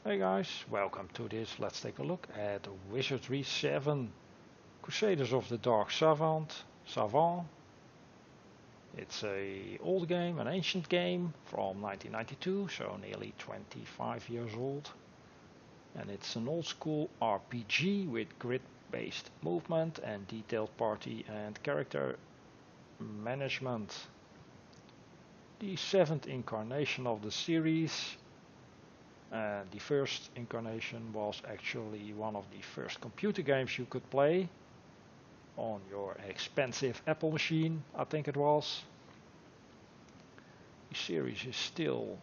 Hey guys, welcome to this. Let's take a look at Wizardry 7 Crusaders of the Dark Savant. It's an old game, an ancient game from 1992, so nearly 25 years old. And it's an old school RPG with grid-based movement and detailed party and character management. The 7th incarnation of the series. The first incarnation was actually one of the first computer games you could play on your expensive Apple machine, I think it was. The series is still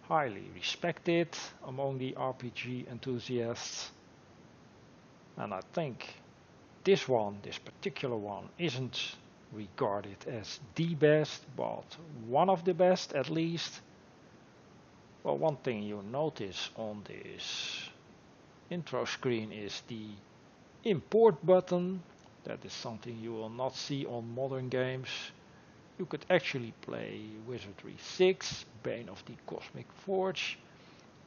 highly respected among the RPG enthusiasts, and I think this particular one, isn't regarded as the best, but one of the best at least. Well, one thing you notice on this intro screen is the import button. That is something you will not see on modern games. You could actually play Wizardry 6, Bane of the Cosmic Forge,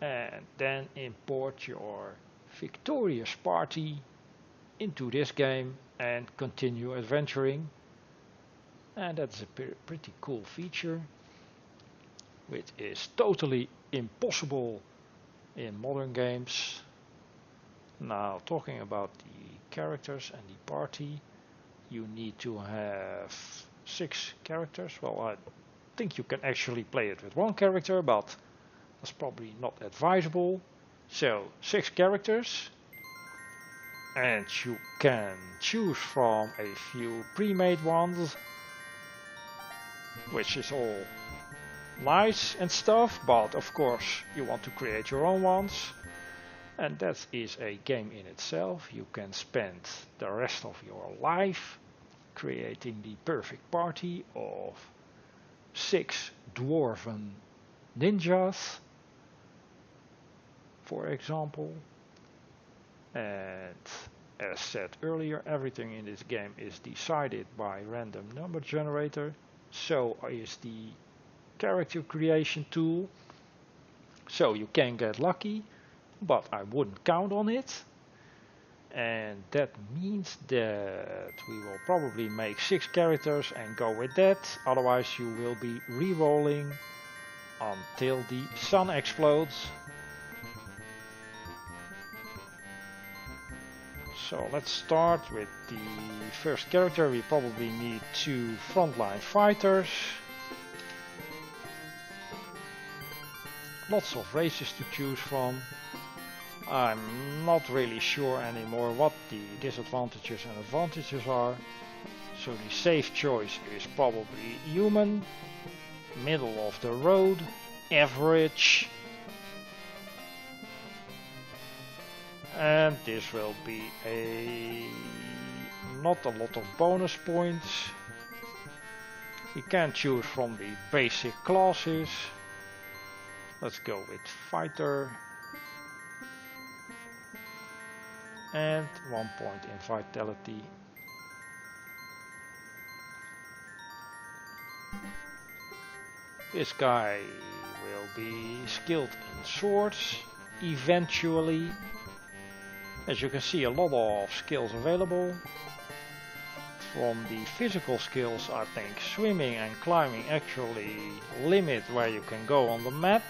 and then import your victorious party into this game and continue adventuring. And that's a pretty cool feature, which is totally impossible in modern games. Now, talking about the characters and the party, you need to have 6 characters. Well, I think you can actually play it with 1 character, but that's probably not advisable. So 6 characters, and you can choose from a few pre-made ones, which is all nice and stuff, but of course you want to create your own ones, and that is a game in itself. You can spend the rest of your life creating the perfect party of 6 dwarven ninjas, for example. And as said earlier, everything in this game is decided by random number generator. So is the character creation tool, so you can get lucky, but I wouldn't count on it. And that means that we will probably make 6 characters and go with that, otherwise you will be re-rolling until the sun explodes. So let's start with the first character. We probably need 2 frontline fighters. Lots of races to choose from. I'm not really sure anymore what the disadvantages and advantages are. So the safe choice is probably human, middle of the road, average. And this will be not a lot of bonus points. You can choose from the basic classes. Let's go with fighter, and 1 point in vitality. This guy will be skilled in swords eventually. As you can see, a lot of skills available. From the physical skills, I think swimming and climbing actually limit where you can go on the map.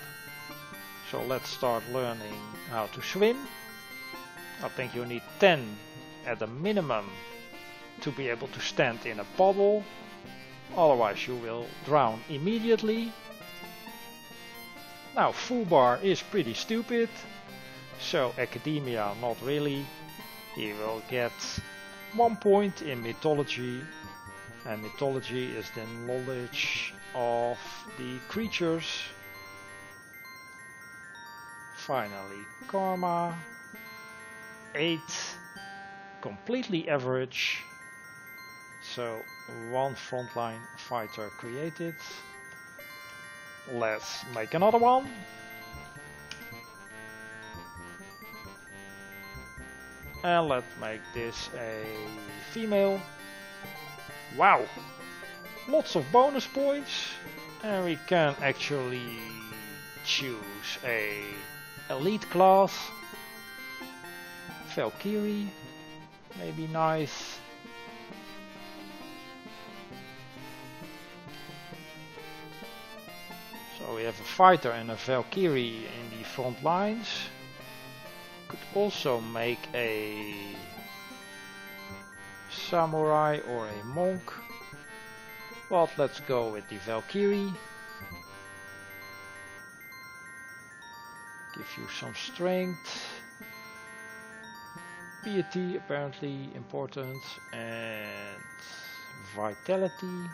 So let's start learning how to swim. I think you need 10 at a minimum to be able to stand in a puddle, otherwise you will drown immediately. Now, full bar is pretty stupid, so academia not really. He will get 1 point in mythology, and mythology is the knowledge of the creatures. Finally, karma, 8, completely average, so 1 frontline fighter created. Let's make another one. And let's make this a female. Wow, lots of bonus points, and we can actually choose a elite class. Valkyrie, maybe nice. So we have a fighter and a Valkyrie in the front lines. Could also make a samurai or a monk. But let's go with the Valkyrie. Give you some strength. Piety apparently important. And vitality.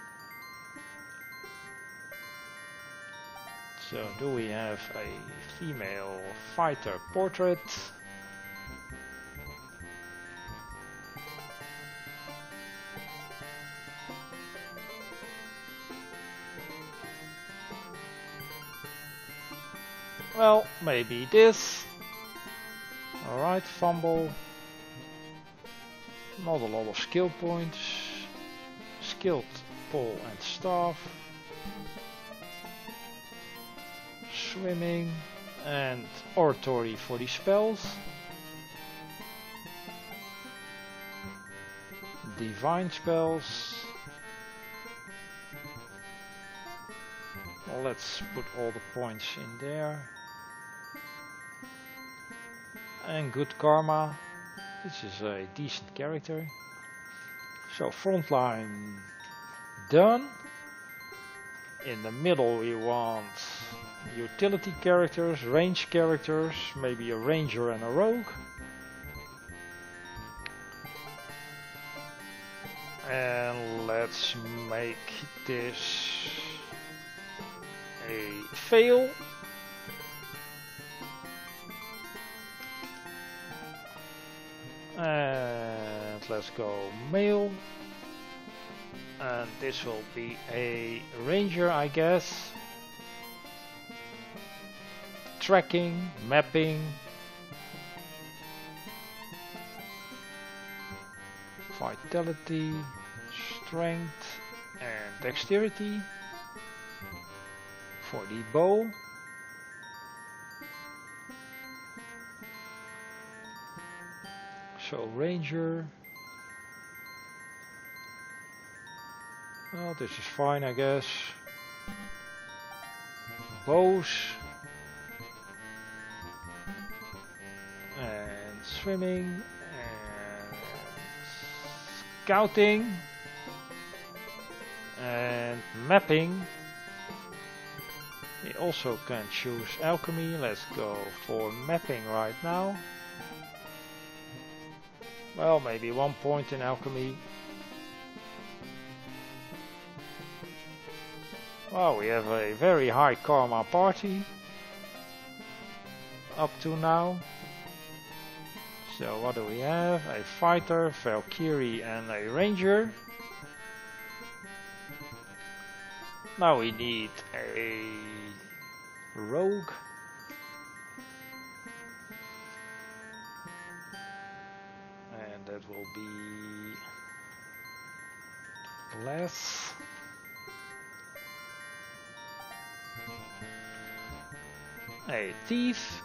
So do we have a female fighter portrait? Well, maybe this. Alright, fumble. Not a lot of skill points. Skilled pole and staff. Swimming and oratory for the spells. Divine spells. Well, let's put all the points in there. And good karma. This is a decent character. So frontline done. In the middle we want utility characters, range characters, maybe a ranger and a rogue. And let's make this a fail. And let's go male. And this will be a ranger, I guess. Tracking, mapping. Vitality, strength and dexterity. For the bow. So ranger. Well, this is fine, I guess. Bows. And swimming. And scouting. And mapping. We also can choose alchemy. Let's go for mapping right now. Well, maybe 1 point in alchemy. Well, we have a very high karma party up to now. So what do we have? A fighter, Valkyrie and a ranger. Now we need a rogue. And that will be less. A thief.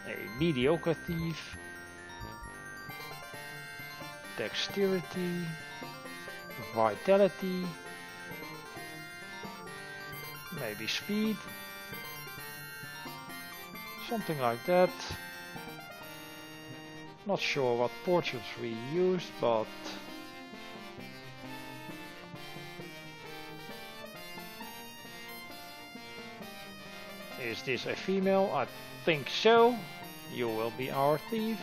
A mediocre thief. Dexterity. Vitality. Maybe speed. Something like that. Not sure what portraits we used, but is this a female? I think so. You will be our thief.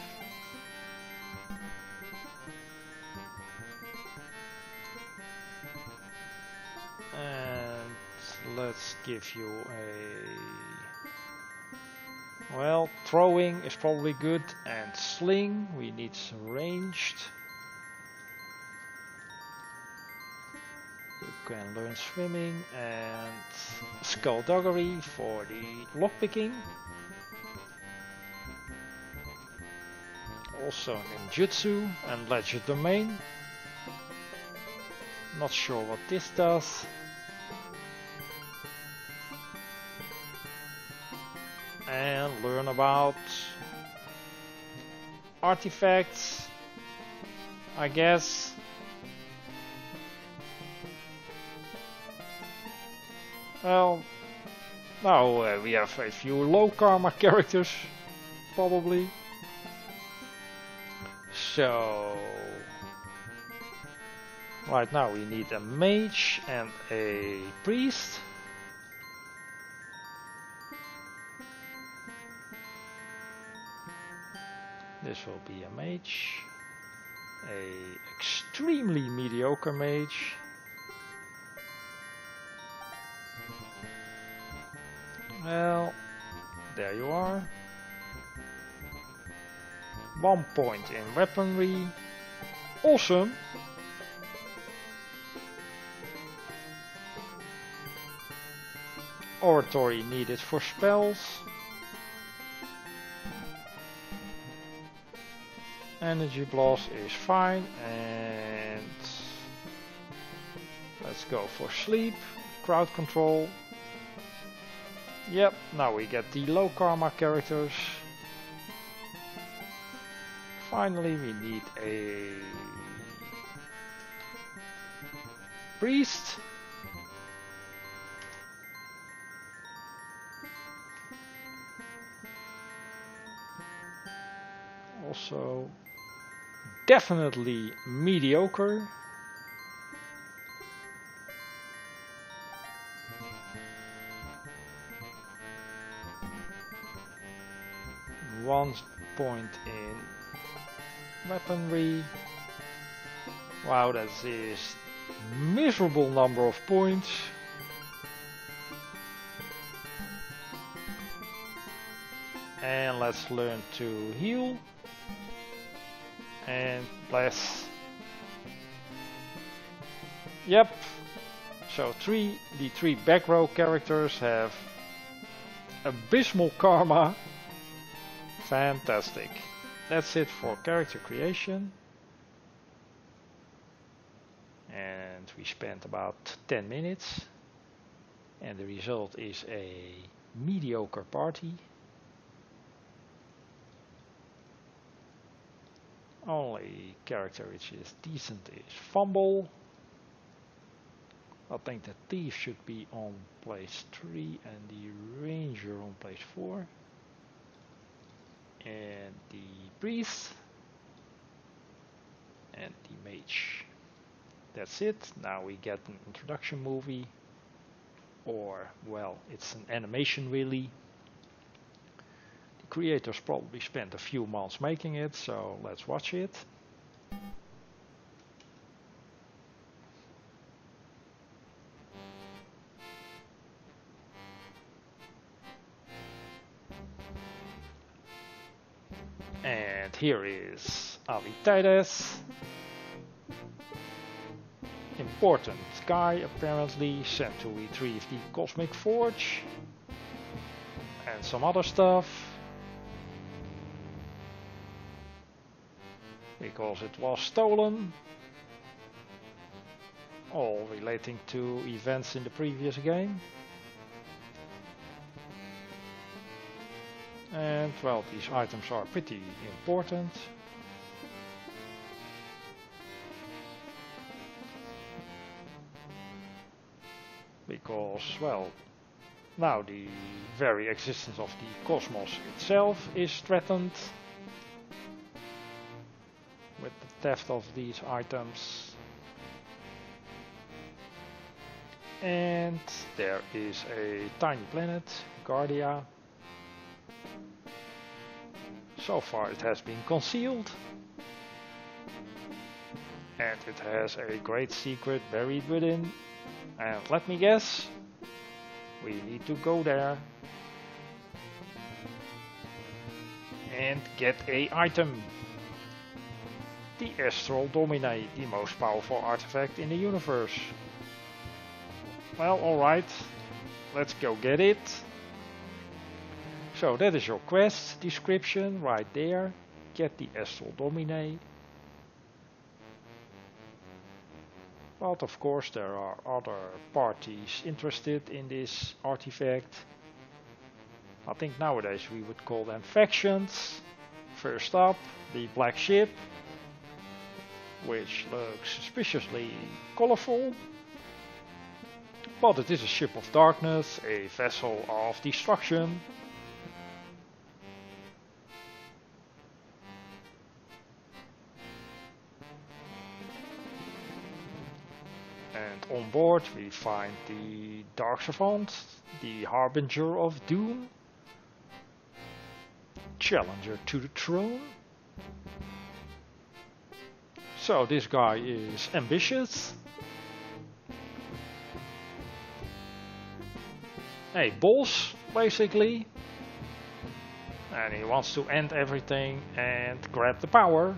And let's give you a... Well, throwing is probably good, and sling, we need some ranged. You can learn swimming, and skullduggery for the lockpicking. Also ninjutsu and legend domain. Not sure what this does. and learn about artifacts, I guess. Well, now we have a few low karma characters, probably. So, right now we need a mage and a priest. This will be a mage, a extremely mediocre mage. Well, there you are. 1 point in weaponry. Awesome. Oratory needed for spells. Energy blast is fine, and let's go for sleep. Crowd control. Yep, now we get the low karma characters. Finally we need a priest. Also definitely mediocre. One point in weaponry. Wow, that is miserable number of points. And let's learn to heal and bless. Yep. So the three back row characters have abysmal karma. Fantastic. That's it for character creation. And we spent about 10 minutes. And the result is a mediocre party. Only character which is decent is Fumble. I think the Thief should be on place 3 and the Ranger on place 4. And the Priest. And the Mage. That's it. Now we get an introduction movie. Or, well, it's an animation really. The creators probably spent a few months making it, so let's watch it. And here is Alitides. Important guy apparently, sent to retrieve the Cosmic Forge. And some other stuff. Because it was stolen. All relating to events in the previous game. And well, these items are pretty important. Because, well, now the very existence of the cosmos itself is threatened with the theft of these items. And there is a tiny planet, Guardia. So far it has been concealed. And it has a great secret buried within. And let me guess, we need to go there and get a item. The Astral Domine, the most powerful artifact in the universe. Well, alright, let's go get it. So that is your quest description right there. Get the Astral Domine. But of course there are other parties interested in this artifact. I think nowadays we would call them factions. First up, the black ship, which looks suspiciously colorful. But it is a ship of darkness, a vessel of destruction. And on board we find the Dark Savant, the Harbinger of Doom, Challenger to the Throne. So this guy is ambitious. A boss, basically. And he wants to end everything and grab the power.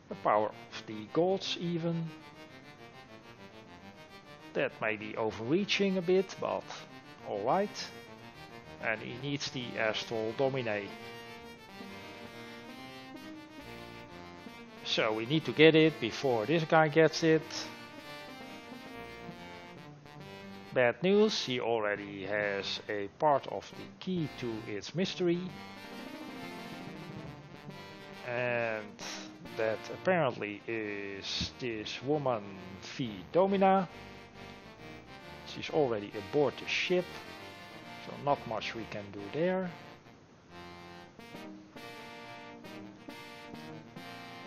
The power of the gods even. That may be overreaching a bit, but alright. And he needs the Astral Domine. So we need to get it before this guy gets it. Bad news, he already has a part of the key to its mystery. And that apparently is this woman V Domina. She's already aboard the ship, so not much we can do there.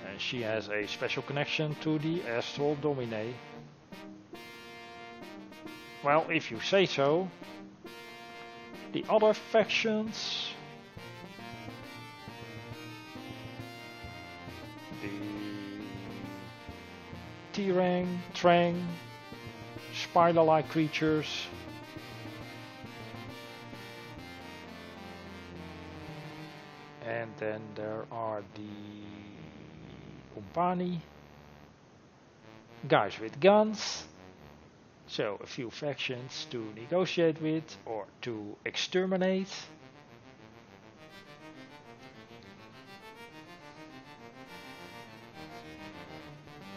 And she has a special connection to the Astral Domine. Well, if you say so. The other factions. The Tirang, Trang, spider-like creatures. And then there are the Umpani, guys with guns. So a few factions to negotiate with or to exterminate.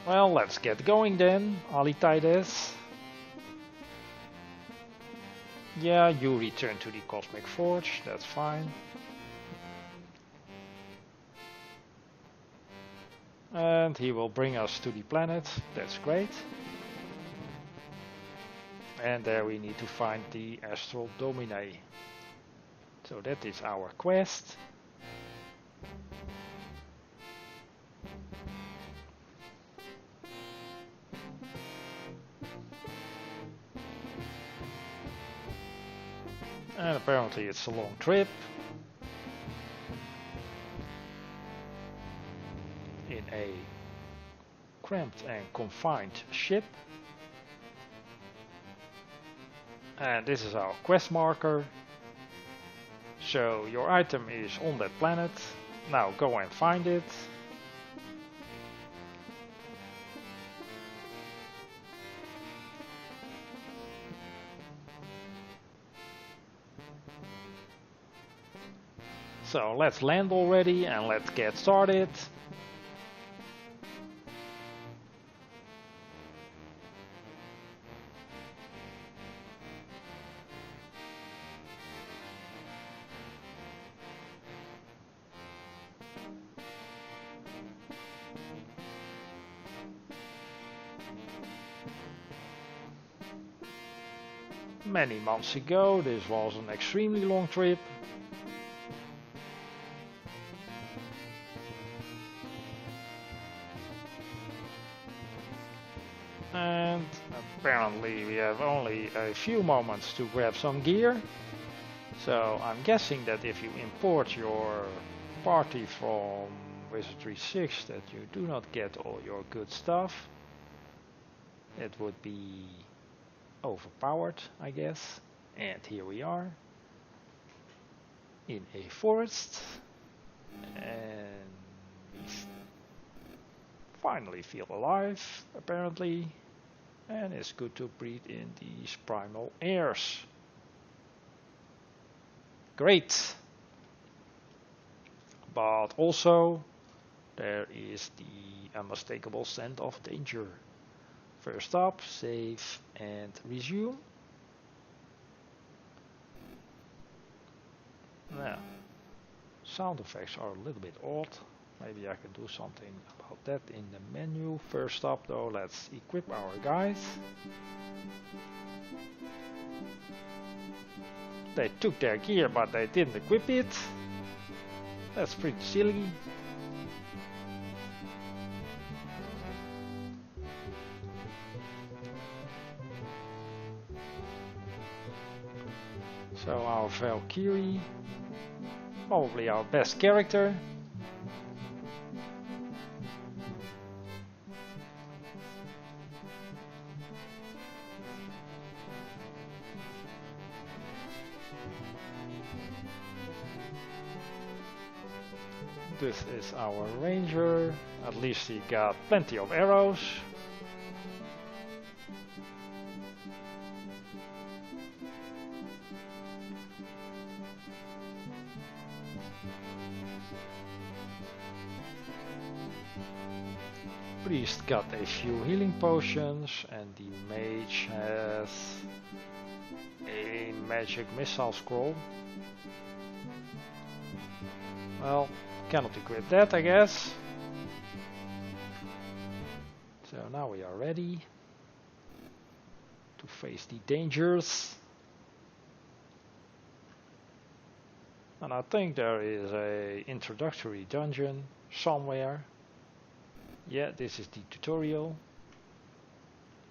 Well, let's get going then, Alitides. Yeah, you return to the Cosmic Forge, that's fine. And he will bring us to the planet, that's great. And there we need to find the Astral Domine. So that is our quest. And apparently it's a long trip. In a cramped and confined ship. And this is our quest marker. So your item is on that planet. Now go and find it. So let's land already and let's get started. Many months ago, this was an extremely long trip. And apparently we have only a few moments to grab some gear. So I'm guessing that if you import your party from Wizardry 6 that you do not get all your good stuff. It would be overpowered, I guess. And here we are in a forest, and we finally feel alive apparently, and it's good to breathe in these primal airs. Great. But also there is the unmistakable scent of danger. First up, save and resume. Now, sound effects are a little bit odd. Maybe I can do something about that in the menu. First up though, let's equip our guys. They took their gear but they didn't equip it. That's pretty silly. So our Valkyrie, probably our best character. This is our ranger. At least he got plenty of arrows. Priest got a few healing potions, and the mage has a magic missile scroll. Well, cannot equip that, I guess. So now we are ready to face the dangers. And I think there is a introductory dungeon somewhere. Yeah, this is the tutorial.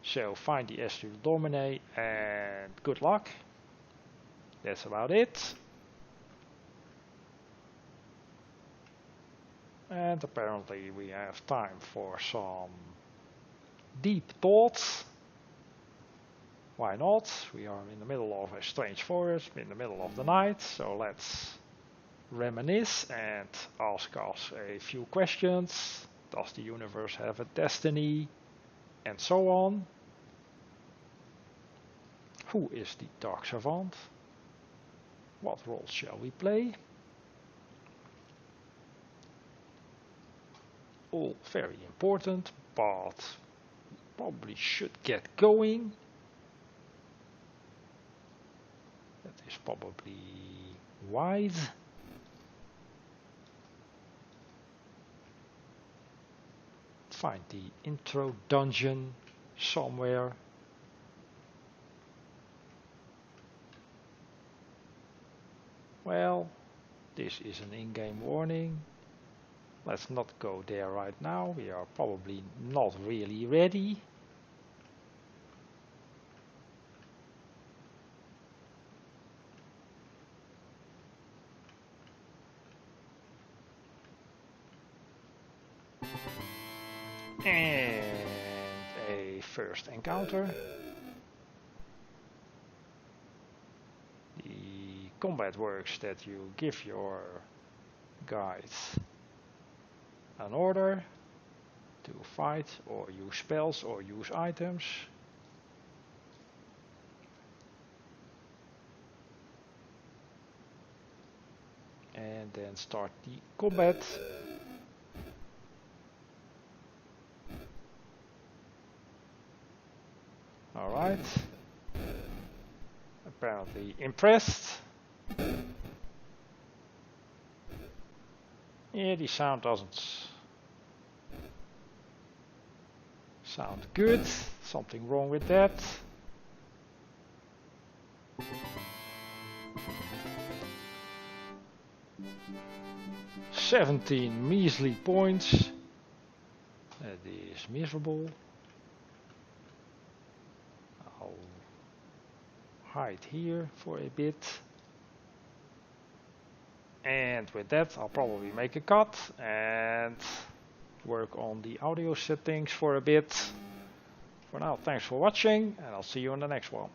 So find the Astral Domine and good luck. That's about it. And apparently we have time for some deep thoughts. Why not? We are in the middle of a strange forest, in the middle of the night, so let's reminisce and ask us a few questions. Does the universe have a destiny? And so on. Who is the Dark Savant? What roles shall we play? All very important, but probably should get going. That is probably wise. Find the intro dungeon somewhere. Well, this is an in-game warning. Let's not go there right now. We are probably not really ready. And a first encounter. The combat works that you give your guys an order to fight or use spells or use items. And then start the combat. Alright. Apparently impressed. Yeah, the sound doesn't sound good. Something wrong with that. $17 measly points. That is miserable. I'll hide here for a bit. And with that I'll probably make a cut and work on the audio settings for a bit. For now, thanks for watching and I'll see you in the next one.